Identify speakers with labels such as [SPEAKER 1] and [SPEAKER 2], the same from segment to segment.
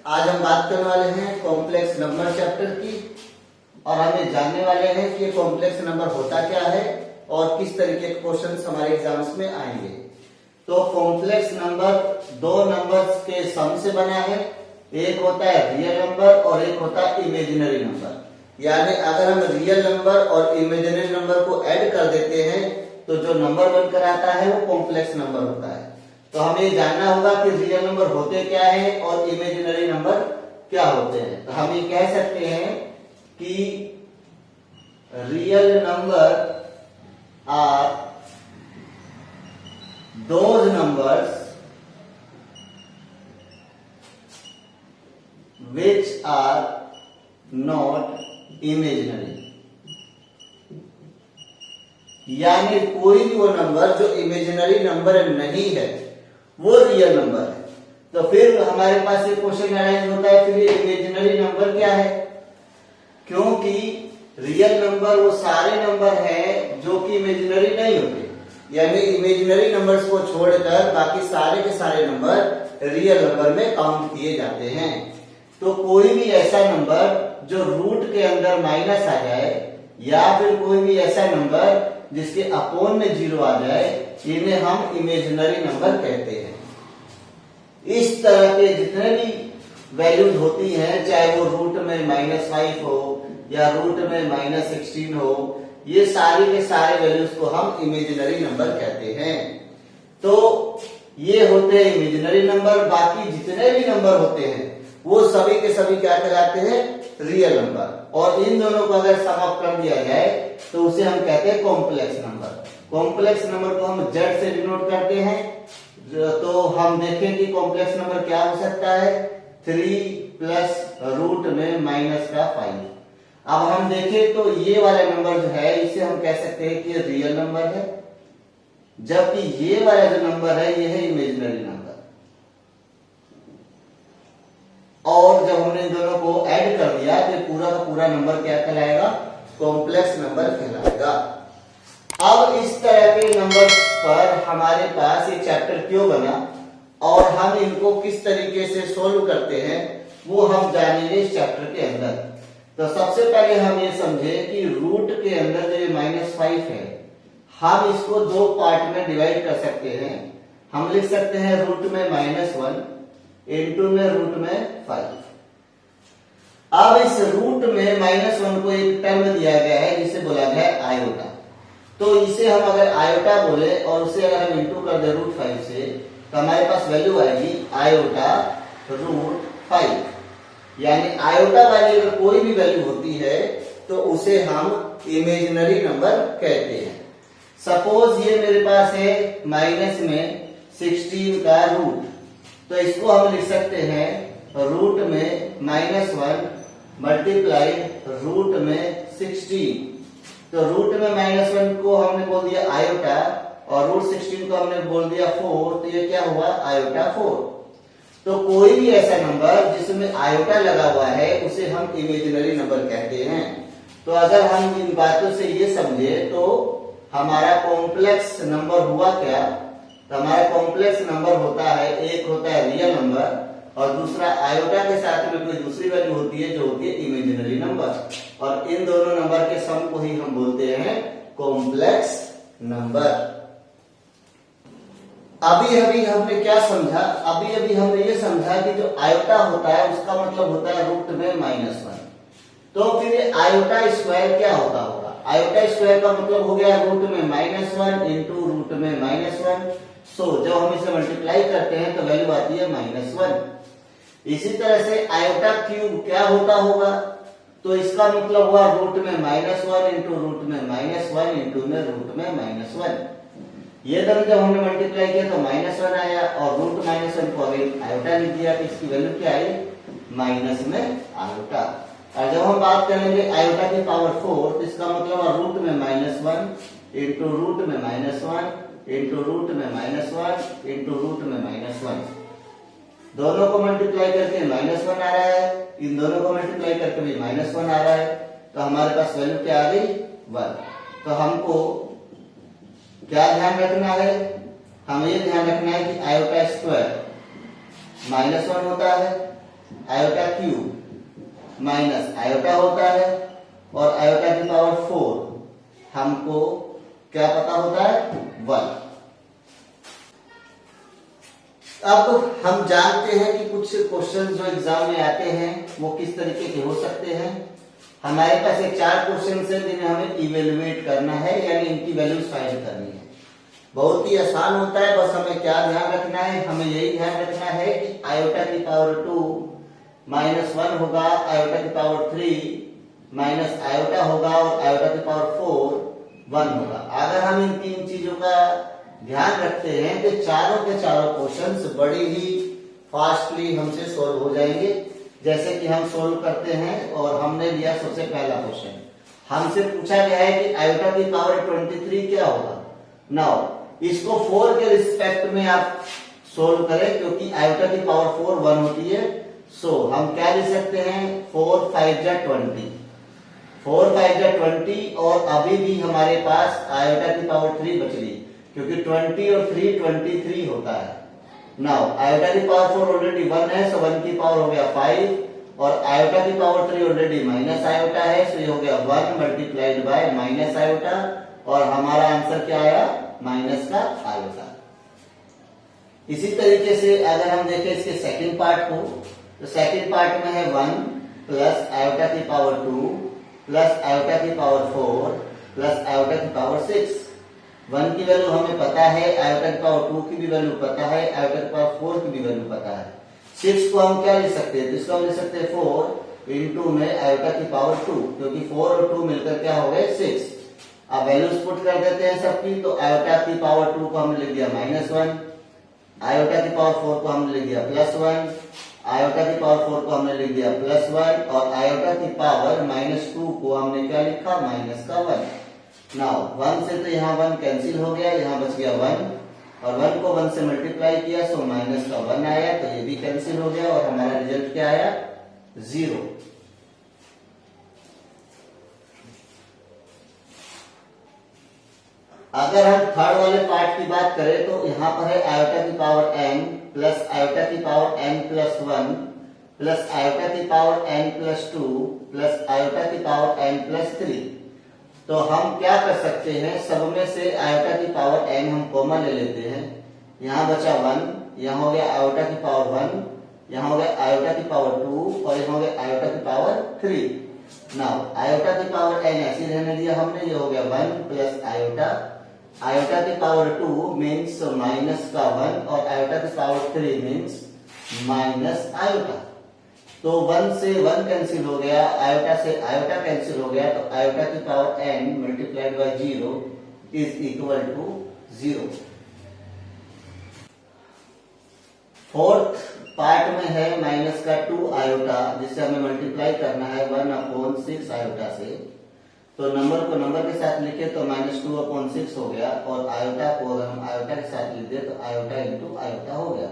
[SPEAKER 1] आज हम बात करने वाले हैं कॉम्प्लेक्स नंबर चैप्टर की और हम ये जानने वाले हैं कि ये कॉम्प्लेक्स नंबर होता क्या है और किस तरीके के क्वेश्चंस हमारे एग्जाम्स में आएंगे। तो कॉम्प्लेक्स नंबर दो नंबर्स के सम से बना है, एक होता है रियल नंबर और एक होता है इमेजिनरी नंबर। यानी अगर हम रियल नंबर और इमेजिनरी नंबर को ऐड कर देते हैं तो जो नंबर बनकर आता है वो कॉम्प्लेक्स नंबर होता है। तो हमें ये जानना होगा कि रियल नंबर होते क्या है और इमेजिनरी नंबर क्या होते हैं। तो हम ये कह सकते हैं कि real number are those numbers which are not imaginary। यानी कोई भी वो नंबर जो इमेजिनरी नंबर नहीं है वो रियल नंबर है। तो फिर हमारे पास ये क्वेश्चन अराइज होता है, फिर ये इमेजिनरी नंबर क्या है? क्योंकि रियल नंबर वो सारे नंबर हैं जो कि इमेजिनरी नहीं होते, यानी इमेजिनरी नंबर्स को छोड़कर बाकी सारे के सारे नंबर रियल नंबर में काउंट किए जाते हैं। तो कोई भी ऐसा नंबर जो रूट के अंदर माइनस आ जाए या फिर कोई भी ऐसा नंबर जिसके अपोन में जीरो आ जाए, इन्हें हम इमेजिनरी नंबर कहते हैं। इस तरह के जितने भी वैल्यूज होती हैं, चाहे वो रूट में -5 हो या रूट में -16 हो, ये सारे के सारे वैल्यूज को हम इमेजिनरी नंबर कहते हैं। तो ये होते हैं इमेजिनरी नंबर। बाकी जितने भी नंबर होते हैं वो सभी के सभी क्या कहलाते हैं? Real number. और इन दोनों को अगर सम अप कर दिया जाए तो उसे हम कहते हैं कॉम्प्लेक्स नंबर। कॉम्प्लेक्स नंबर को हम जेड से डिनोट करते हैं। तो हम देखें कि कॉम्प्लेक्स नंबर क्या हो सकता है, 3 प्लस रूट में -5। अब हम देखें तो ये वाला नंबर जो है इसे हम कह सकते हैं कि रियल नंबर है, जबकि ये वाला जो नंबर है ये है इमेजिनरी नंबर। और जब हमने इन दोनों को ऐड कर दिया तो पूरा का पूरा नंबर क्या कहलाएगा? कॉम्प्लेक्स नंबर कहलाएगा। अब इस तरह के नंबर्स पर हमारे पास ये चैप्टर क्यों बना और हम इनको किस तरीके से सोल्व करते हैं वो हम जानेंगे इस चैप्टर के अंदर। तो सबसे पहले हम ये समझे कि रूट के अंदर जो ये -5 है, हम इसको दो पार्ट में डिवाइड कर सकते हैं। हम लिख सकते हैं रूट में -1 इनटू में रूट में 5। अब इस रूट में -1 को एक टर्म दिया गया है जिसे बोला गया है आयोटा। तो इसे हम अगर आयोटा बोले और उसे अगर हम इनटू कर दे रूट 5 से, तो हमारे पास वैल्यू आएगी आयोटा रूट 5। यानी आयोटा वाली अगर कोई भी वैल्यू होती है तो उसे हम इमेजिनरी नंबर कहते हैं। सपोज ये मेरे पास है माइनस में 16 का रूट, तो इसको हम लिख सकते हैं रूट में -1 मल्टीप्लाई रूट में 16। तो रूट में -1 को हमने बोल दिया आयोटा और रूट 16 को हमने बोल दिया 4, तो ये क्या हुआ? आयोटा 4। तो कोई भी ऐसा नंबर जिसमें आयोटा लगा हुआ है उसे हम इमेजिनरी नंबर कहते हैं। तो अगर हम इन बातों से ये समझे तो हमारा कॉम्प्लेक्स नंबर हुआ क्या? तो हमारा कॉम्प्लेक्स नंबर होता है, एक होता है रियल नंबर और दूसरा आयोटा के साथ में कोई दूसरी वैल्यू होती है जो होती है इमेजिनरी नंबर। और इन दोनों नंबर के सम को ही हम बोलते हैं कॉम्प्लेक्स नंबर। अभी अभी हमने क्या समझा? अभी अभी हमने ये समझा कि जो आयोटा होता है उसका मतलब होता है रूट में -1। तो फिर ये आयोटा स्क्वायर क्या होता होगा? आयोटा स्क्वायर का मतलब हो गया रूट में -1 इंटू रूट में -1। सो जब हम इसे मल्टीप्लाई करते हैं तो वैल्यू आती है -1। इसी तरह से आयोटा क्यूब क्या होता होगा? तो इसका मतलब हुआ रूट में -1 इंटू रूट में -1 इंटू में रूट में -1। ये दोनों जब हमने मल्टीप्लाई किया तो -1 आया और रूट -1 को अभी आयोटा लिख दिया तो इसकी वैल्यू क्या आई? माइनस में आयोटा। और जब हम बात करेंगे आयोटा की पावर 4 तो इसका मतलब रूट में -1 इंटू रूट में -1 इंटू रूट में -1 इंटू रूट में -1। दोनों को मल्टीप्लाई करके -1 आ रहा है, इन दोनों को मल्टीप्लाई करके भी -1 आ रहा है। तो हमारे पास वैल्यू क्या आ गई? 1। तो हमको क्या ध्यान रखना है? हमें ये ध्यान रखना है कि आयोटा स्क्वायर -1 होता है आयोटा क्यूब माइनस आयोटा होता है और आयोटा की पावर 4 हमको क्या पता होता है 1। अब हम जानते हैं कि कुछ क्वेश्चन जो एग्जाम में आते हैं वो किस तरीके के हो सकते हैं। हमारे पास एक 4 क्वेश्चन है जिन्हें हमें इवेलुएट करना है, यानी इनकी वैल्यूज फाइंड करनी है। बहुत ही आसान होता है, बस हमें क्या ध्यान रखना है, हमें यही ध्यान रखना है कि आयोटा की पावर 2 माइनस 1 होगा, आयोटा की पावर 3 माइनस आयोटा होगा और आयोटा की पावर 4 1 होगा। अगर हम इन 3 चीजों का ध्यान रखते हैं तो चारों के चारों क्वेश्चंस बड़ी ही फास्टली हमसे सोल्व हो जाएंगे। जैसे कि हम सोल्व करते हैं और हमने लिया सबसे पहला क्वेश्चन, हमसे पूछा गया है कि आयोटा की पावर 23 क्या होगा। नाउ इसको 4 के रिस्पेक्ट में आप सोल्व करें, क्योंकि आयोटा की पावर 4 1 होती है। सो हम क्या लिख सकते हैं 4 5 जा 20, 4 5 जा 20 और अभी भी हमारे पास आयोटा की पावर 3 बच रही, क्योंकि 20 और 3 23 होता है। नाउ आयोटा की पावर 4 ऑलरेडी 1 है, सो 1 की पावर हो गया 5 और आयोटा की पावर 3 ऑलरेडी माइनस आयोटा है, सो ये हो गया 1 मल्टीप्लाइड बाय माइनस आयोटा और हमारा आंसर क्या आया माइनस का आयोटा। इसी तरीके से अगर हम देखें इसके सेकंड पार्ट को, तो सेकंड पार्ट में है 1 प्लस आयोटा की पावर 2 प्लस आयोटा की पावर 4 प्लस आयोटा की पावर 6। 1 की वैल्यू हमें पता है, आयोटा की पावर 2 की भी वैल्यू पता है, आयोटा की पावर 4 की भी वैल्यू पता है। 6 को हम क्या लिख सकते हैं, इसको हम लिख सकते हैं 4 इंटू में आयोटा की पावर 2, क्योंकि 4 और 2 मिलकर क्या हो गए 6। अब वैल्यूज पुट कर देते हैं सबकी, तो आयोटा की पावर 2 को हमने लिख दिया -1, आयोटा की पावर 4 को हमने लिख दिया +1, आयोटा की पावर 4 को हमने लिख दिया +1 और आयोटा की पावर -2 को हमने क्या लिखा माइनस का 1। नाउ 1 से तो यहाँ 1 कैंसिल हो गया, यहाँ बच गया 1 और 1 को 1 से मल्टीप्लाई किया, सो माइनस का 1 आया, तो ये भी कैंसिल हो गया और हमारा रिजल्ट क्या आया 0। अगर हम थर्ड वाले पार्ट की बात करें तो यहाँ पर है आयोटा की पावर n प्लस आयोटा की power n plus 1 plus iota की power n plus 2 plus iota की पावर n प्लस 3। तो हम क्या कर सकते हैं, सब में से आयोटा की पावर n हम कॉमन ले लेते हैं, यहाँ बचा 1, यहाँ हो गया आयोटा की पावर 1, यहाँ हो गया आयोटा की पावर 2 और यहाँ हो गया आयोटा की पावर 3। नाउ आयोटा की पावर n ऐसी रहने दिया हमने, ये हो गया 1 प्लस आयोटा, आयोटा की पावर 2 मीन्स माइनस का 1 और आयोटा की पावर 3 मीन्स माइनस आयोटा। तो 1 से 1 कैंसिल हो गया, आयोटा से आयोटा कैंसिल हो गया, तो आयोटा की power n multiplied by 0 is equal to 0। Fourth part में है माइनस का 2 आयोटा, जिसे हमें मल्टीप्लाई करना है 1/6 आयोटा से। तो नंबर को नंबर के साथ लिखे तो -2/6 हो गया और आयोटा को अगर हम आयोटा के साथ लिख दे तो आयोटा इंटू आयोटा हो गया।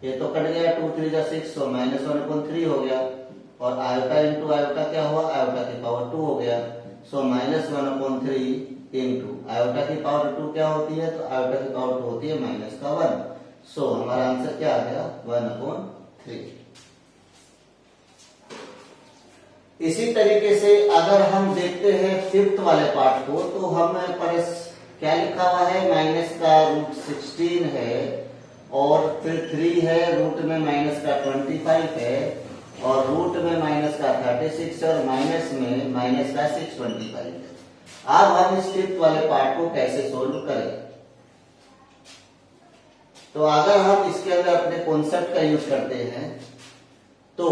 [SPEAKER 1] ये तो कट गया, 2 3 जा 6, तो -1/3 हो गया और आयोटा इंटू आयोटा क्या हुआ, आयोटा की पावर 2 हो गया, सो -1/3 इंटू आयोटा की पावर 2 क्या होती है, तो आयोटा की पावर 2 होती है माइनस का 1। सो हमारा आंसर क्या आ गया 1/3। इसी तरीके से अगर हम देखते हैं फिफ्थ वाले पार्ट को, तो हमें पर क्या लिखा हुआ है, माइनस का √16 है और फिर 3 है, रूट में माइनस का 25 है और रूट में माइनस का 36 और माइनस में माइनस का 625 है। अब हम इस फिफ्थ वाले पार्ट को कैसे सोल्व करें, तो अगर हम इसके अंदर अपने कॉन्सेप्ट का यूज करते हैं तो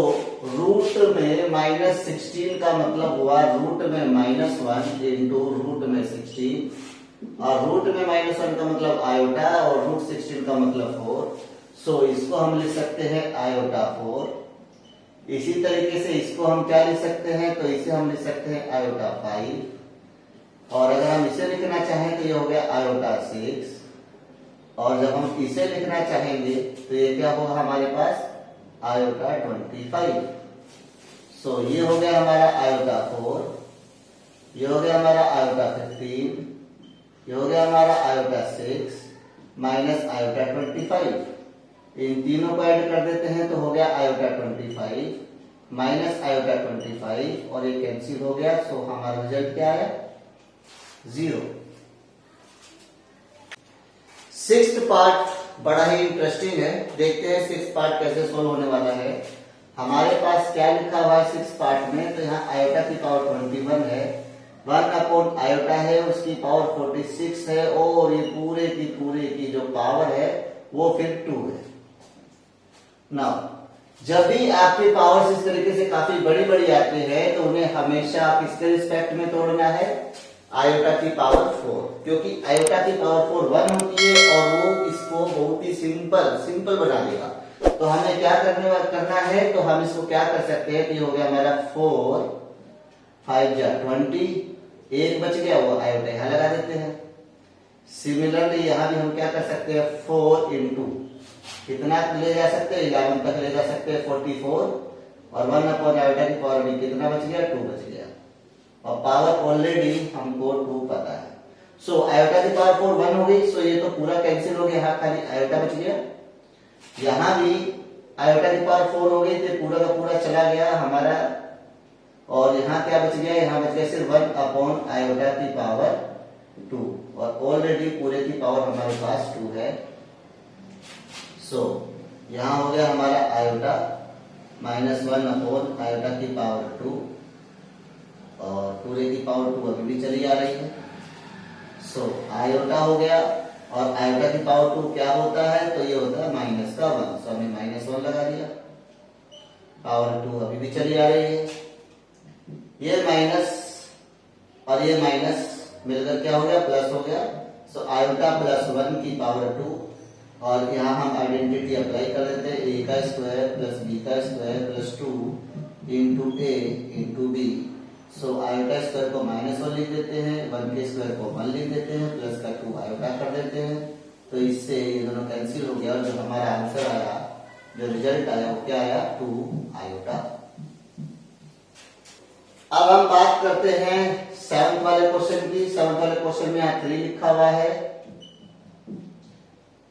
[SPEAKER 1] रूट में -16 का मतलब हुआ रूट में -1 इंटू रूट में 16 और रूट में -1 का मतलब आयोटा और √16 का मतलब 4। सो इसको हम लिख सकते हैं आयोटा 4। इसी तरीके से इसको हम क्या लिख सकते हैं, तो इसे हम लिख सकते हैं आयोटा 5 और अगर हम इसे लिखना चाहें तो ये हो गया आयोटा 6 और जब हम इसे लिखना चाहेंगे तो ये क्या होगा हमारे पास आयोटा 25। सो ये हो गया हमारा आयोटा 4, ये हो गया हमारा आयोटा 15, ये हो गया हमारा आयोटा 6 माइनस आयोटा 25। इन तीनों को ऐड कर देते हैं तो हो गया आयोटा 25 माइनस आयोटा 25 और ये कैंसिल हो गया। सो हमारा रिजल्ट क्या आया 0। सिक्स्थ पार्ट बड़ा ही इंटरेस्टिंग है, देखते हैं सिक्स्थ पार्ट कैसे सोल्व होने वाला है। हमारे पास क्या लिखा हुआ है सिक्स्थ पार्ट में, तो यहाँ आयोटा की पावर 21 है, 1 अपॉन आयोटा है उसकी पावर 46 है और ये पूरे की जो पावर है वो फिर 2 है। नाउ जब भी आपकी पावर्स इस तरीके से काफी बड़ी बड़ी आती है तो उन्हें हमेशा किसके रिस्पेक्ट में तोड़ना है, आयोटा की पावर 4, क्योंकि आयोटा की पावर 4 1 होती है और वो इसको बहुत ही सिंपल बना देगा। तो हमें क्या करना है, तो हम इसको क्या कर सकते हैं, तो ये हो गया हमारा 4 5 जा 20, एक बच गया वो आयोटा यहाँ लगा देते हैं। सिमिलरली यहाँ भी हम क्या कर सकते हैं 4 इंटू कितना ले जा सकते हैं 11 तक ले जा सकते हैं 44 और 1 अपॉन आयोटा की पावर भी कितना बच गया 2 बच गया और पावर ऑलरेडी हमको 2 पता है। सो आयोटा की पावर 4 1 हो गई। सो ये तो पूरा कैंसिल हो गया, यहाँ खाली आयोटा बच गया। यहाँ भी आयोटा की पावर 4 हो गई तो पूरा का पूरा चला गया हमारा और यहाँ क्या बच गया, यहाँ बच गया सिर्फ 1 अपॉन आयोटा की पावर 2 और ऑलरेडी पूरे की पावर हमारे पास 2 है। सो यहाँ हो गया हमारा आयोटा माइनस 1 अपॉन आयोटा की पावर 2 और पूरे की पावर 2 अभी भी चली आ रही है। सो आयोटा हो गया और आयोटा की पावर 2 क्या होता है, तो ये होता है माइनस का 1। सो हमने माइनस 1 लगा दिया, पावर 2 अभी भी चली आ रही है। ये माइनस और ये माइनस मिलकर क्या हो गया प्लस हो गया। सो आयोटा प्लस 1 की पावर 2 और यहाँ हम आइडेंटिटी अप्लाई कर देते हैं, ए का स्क्वायर प्लस बी का square plus 2 into A into B. So iota square को माइनस 1 लिख देते हैं, 1 के स्क्वायर को 1 लिख देते हैं, प्लस का 2 आयोटा कर देते हैं। तो इससे ये दोनों कैंसिल हो गया और जो हमारा आंसर आया, जो रिजल्ट आया वो क्या आया 2 आयोटा। अब हम बात करते हैं 7th वाले क्वेश्चन की। 7th वाले क्वेश्चन में यहाँ 3 लिखा हुआ है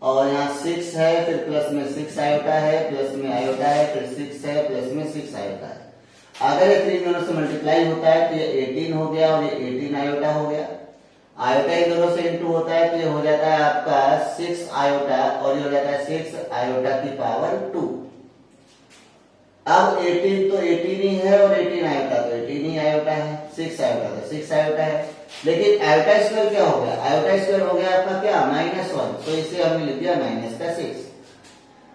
[SPEAKER 1] और यहाँ 6 है, फिर प्लस में 6 आयोटा है, प्लस में आयोटा है, फिर 6 है, प्लस में 6 आयोटा है। अगर ये 3 दोनों से मल्टीप्लाई होता है तो ये 18 हो गया और ये 18 आयोटा हो गया। आयोटा इन दोनों से इंटू होता है तो ये हो जाता है आपका 6 आयोटा और ये हो जाता है 6 आयोटा की पावर 2। अब 18 तो 18 ही है और 18 आयोटा तो 18 ही आयोटा है, 6 आयोटा तो 6 आयोटा है। लेकिन आयोटा स्क्वायर क्या हो गया, आयोटा स्क्वायर हो गया आपका क्या -1, तो इसे हमने लिख दिया -6।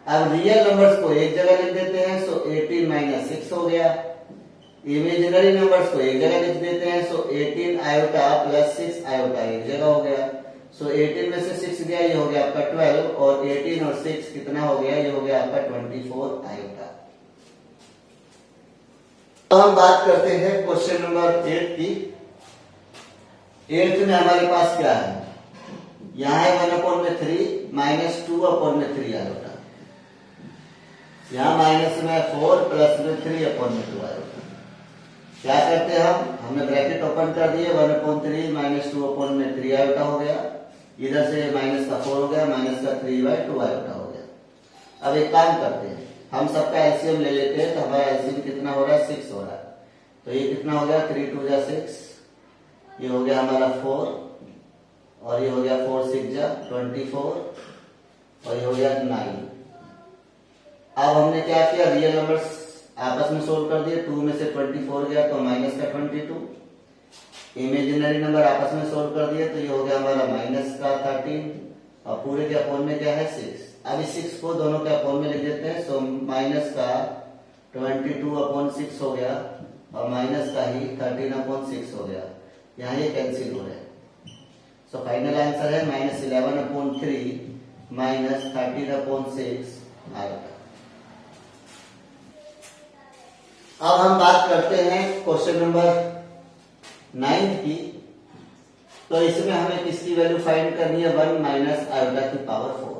[SPEAKER 1] अब रियल नंबर्स को एक जगह लिख देते हैं, सो 18 - 6 हो गया। इमेजिनरी नंबर्स को एक जगह लिख देते हैं, सो 18 आयोटा प्लस 6 आयोटा एक जगह हो गया। सो 18 में से 6 गया, ये हो गया आपका 12 और 18 और 6 कितना हो गया, ये हो गया आपका 24 आयोटा। तो हम बात करते हैं क्वेश्चन नंबर 8 की। 8 में हमारे पास क्या है, यहाँ है 1/3 माइनस 2/3 आयोटा, यहाँ माइनस में 4 प्लस में 3/2 आयोटा। क्या करते हैं हमने ब्रैकेट ओपन कर दिए, 1/3 माइनस 2/3 आयोटा हो गया, इधर से माइनस का 4 हो गया, माइनस का 3/2 आयोटा हो गया। अब एक काम करते हैं, हम सबका एलसीएम ले लेते हैं, तो हमारा एलसीएम कितना हो रहा है 6 हो रहा है। तो ये कितना हो गया 3 2 जा 6, ये हो गया हमारा 4 और ये हो गया 4 6 जा 24 और ये हो गया 9। अब हमने क्या किया, रियल नंबर्स आपस में सोल्व कर दिए, 2 में से 24 गया तो माइनस का 22, इमेजिनरी नंबर आपस में सोल्व कर दिए तो ये हो गया हमारा माइनस का 13 और पूरे के अपोन में क्या है 6। अब इस 6 को दोनों के अपोन में लिख देते हैं, सो माइनस का 22/6 हो गया और माइनस का ही 13/6 हो गया। यहाँ ये कैंसिल हो रहा है। सो फाइनल आंसर है -11/3 माइनस 13/6 आएगा। अब हम बात करते हैं क्वेश्चन नंबर 9 की। तो इसमें हमें किसकी वैल्यू फाइंड करनी है, 1 माइनस आयोटा की पावर 4।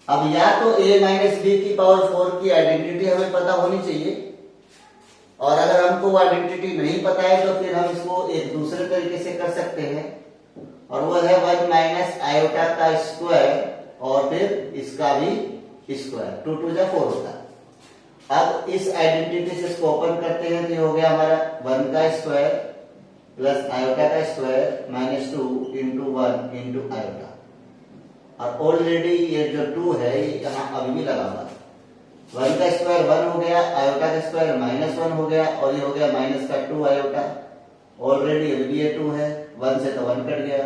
[SPEAKER 1] अब या तो a माइनस बी की पावर 4 की आइडेंटिटी हमें पता होनी चाहिए, और अगर हमको वो आइडेंटिटी नहीं पता है तो फिर हम इसको एक दूसरे तरीके से कर सकते हैं, और वो है 1 माइनस आयोटा का स्क्वायर और फिर इसका भी स्क्वायर, 2 2 जा 4 होता है। अब इस आइडेंटिटी से इसको ओपन करते हैं तो ये हो गया हमारा 1 का स्क्वायर प्लस आयोटा का square minus 2 into 1 into iota. और ऑलरेडी ये जो 2 है ये यहाँ अभी भी लगा हुआ है। 1 का स्क्वायर 1 हो गया, आयोटा का स्क्वायर माइनस 1 हो गया और ये हो गया माइनस का 2 आयोटा। ऑलरेडी अभी भी ये 2 है, 1 से तो 1 कट गया,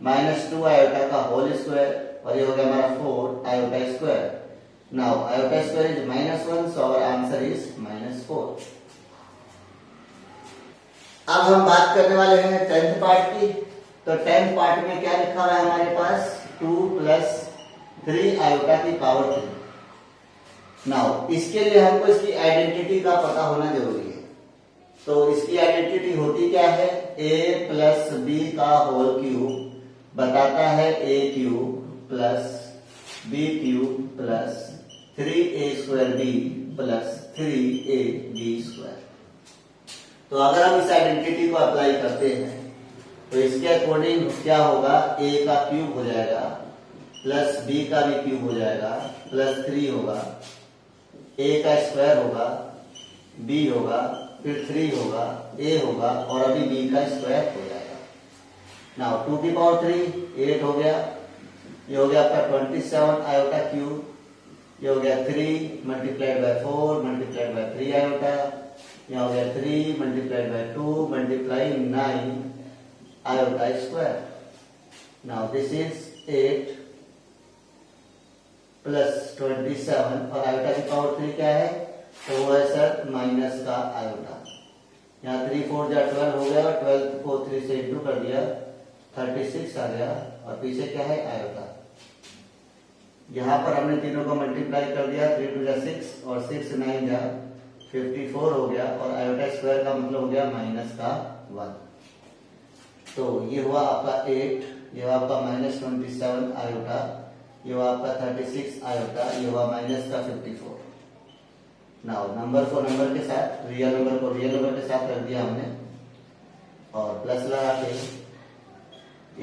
[SPEAKER 1] माइनस 2 आयोटा का होल स्क्वायर और ये हो गया हमारा 4 iota square. Now iota square is -1, so our answer is -4। अब हम बात करने वाले हैं 10th पार्ट की। तो 10th पार्ट में क्या लिखा हुआ है हमारे पास, 2 + 3 आयोटा की पावर 3। नाउ इसके लिए हमको इसकी आइडेंटिटी का पता होना जरूरी है। तो इसकी आइडेंटिटी होती क्या है, a + b का होल क्यूब बताता है a³ + b³ + 3a² b + 3ab²। तो अगर हम इस आइडेंटिटी को अप्लाई करते हैं तो इसके अकॉर्डिंग क्या होगा, a का क्यूब हो जाएगा प्लस b का भी क्यूब हो जाएगा प्लस 3 होगा, a का स्क्वायर होगा, b होगा, फिर 3 होगा, a होगा और अभी b का स्क्वायर हो जाएगा। नाउ 2 की पावर 3 8 हो गया, ये हो गया आपका 27 आयोटा क्यूब, ये हो गया 3 multiplied by 4 multiplied by 3 iota, ये हो गया 3 multiplied by 2 multiply 9 iota square. Now this is 8 plus 27 और आयोटा की पावर 3 क्या है, तो वो है सर माइनस का आयोटा। यहाँ 3 4 जा 12 हो गया, 12 को 3 से इंटू कर दिया 36 आ गया और पीछे क्या है आयोटा। यहाँ पर हमने तीनों को मल्टीप्लाई कर दिया, 3 2 जा 6 और 6 9 जा 54 हो गया और आयोटा स्क्वायर का मतलब हो गया माइनस का 1। तो ये हुआ आपका 8, ये हुआ आपका -27 आयोटा, ये हुआ आपका 36 आयोटा, ये हुआ माइनस का 54। नाउ नंबर को नंबर के साथ, रियल नंबर को रियल नंबर के साथ रख दिया हमने और प्लस लगा के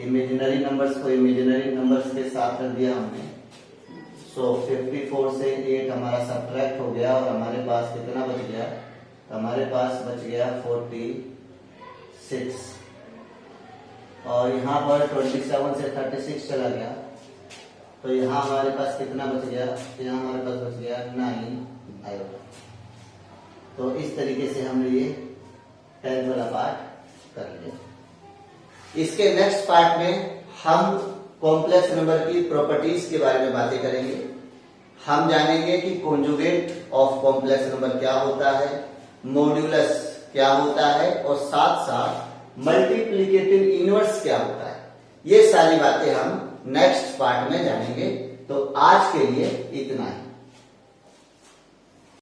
[SPEAKER 1] इमेजिनरी नंबर्स को इमेजिनरी नंबर्स के साथ रख दिया हमने। सो 54 से 8 हमारा सब्ट्रैक्ट हो गया और हमारे पास कितना बच गया, हमारे पास बच गया 46 और यहाँ पर 27 से 36 चला गया तो यहाँ हमारे पास कितना बच गया, यहाँ हमारे पास बच गया 9 आयोटा। तो इस तरीके से हमने ये 10th वाला पार्ट कर लिया। इसके नेक्स्ट पार्ट में हम कॉम्प्लेक्स नंबर की प्रॉपर्टीज के बारे में बातें करेंगे। हम जानेंगे कि कॉन्जुगेट ऑफ कॉम्प्लेक्स नंबर क्या होता है, मॉड्यूलस क्या होता है और साथ साथ मल्टीप्लिकेटिव इनवर्स क्या होता है। ये सारी बातें हम नेक्स्ट पार्ट में जानेंगे। तो आज के लिए इतना ही।